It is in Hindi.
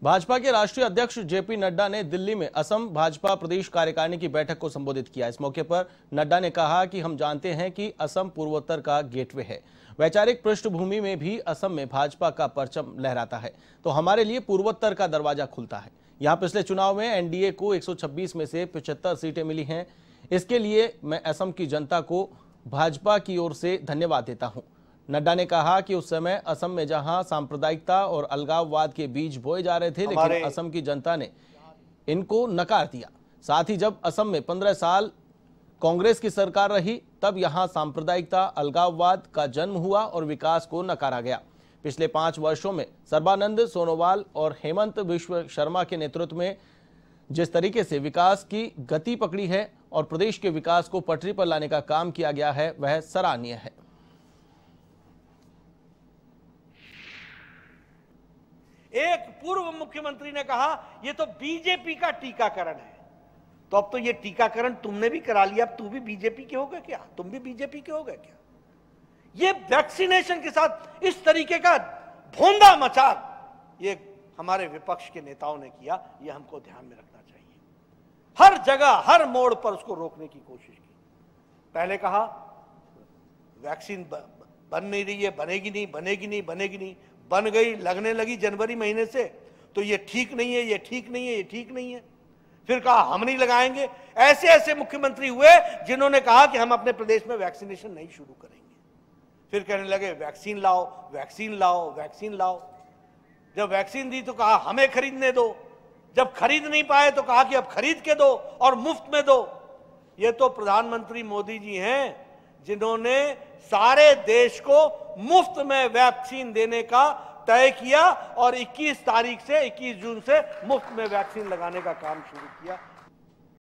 भाजपा के राष्ट्रीय अध्यक्ष जेपी नड्डा ने दिल्ली में असम भाजपा प्रदेश कार्यकारिणी की बैठक को संबोधित किया। इस मौके पर नड्डा ने कहा कि हम जानते हैं कि असम पूर्वोत्तर का गेटवे है। वैचारिक पृष्ठभूमि में भी असम में भाजपा का परचम लहराता है, तो हमारे लिए पूर्वोत्तर का दरवाजा खुलता है। यहाँ पिछले चुनाव में एनडीए को 126 में से 75 सीटें मिली हैं। इसके लिए मैं असम की जनता को भाजपा की ओर से धन्यवाद देता हूँ। नड्डा ने कहा कि उस समय असम में जहां सांप्रदायिकता और अलगाववाद के बीज बोए जा रहे थे, लेकिन असम की जनता ने इनको नकार दिया। साथ ही जब असम में 15 साल कांग्रेस की सरकार रही, तब यहां सांप्रदायिकता, अलगाववाद का जन्म हुआ और विकास को नकारा गया। पिछले 5 वर्षों में सर्बानंद सोनोवाल और हेमंत बिश्व शर्मा के नेतृत्व में जिस तरीके से विकास की गति पकड़ी है और प्रदेश के विकास को पटरी पर लाने का काम किया गया है, वह सराहनीय है। एक पूर्व मुख्यमंत्री ने कहा यह तो बीजेपी का टीकाकरण है। तो अब तो ये टीकाकरण तुमने भी करा लिया, अब तू भी बीजेपी के हो गए क्या? तुम भी बीजेपी के हो गए क्या? ये वैक्सीनेशन के साथ इस तरीके का भोंदा मचार ये हमारे विपक्ष के नेताओं ने किया, ये हमको ध्यान में रखना चाहिए। हर जगह हर मोड़ पर उसको रोकने की कोशिश की। पहले कहा वैक्सीन बन नहीं रही है, बनेगी नहीं, बनेगी नहीं, बनेगी नहीं, बन गई, लगने लगी जनवरी महीने से, तो ये ठीक नहीं है, ये ठीक नहीं है, ये ठीक नहीं है। फिर कहा हम नहीं लगाएंगे। ऐसे ऐसे मुख्यमंत्री हुए जिन्होंने कहा कि हम अपने प्रदेश में वैक्सीनेशन नहीं शुरू करेंगे। फिर कहने लगे वैक्सीन लाओ, वैक्सीन लाओ, वैक्सीन लाओ। जब वैक्सीन दी तो कहा हमें खरीदने दो, जब खरीद नहीं पाए तो कहा कि अब खरीद के दो और मुफ्त में दो। ये तो प्रधानमंत्री मोदी जी हैं जिन्होंने सारे देश को मुफ्त में वैक्सीन देने का तय किया और 21 तारीख से 21 जून से मुफ्त में वैक्सीन लगाने का काम शुरू किया।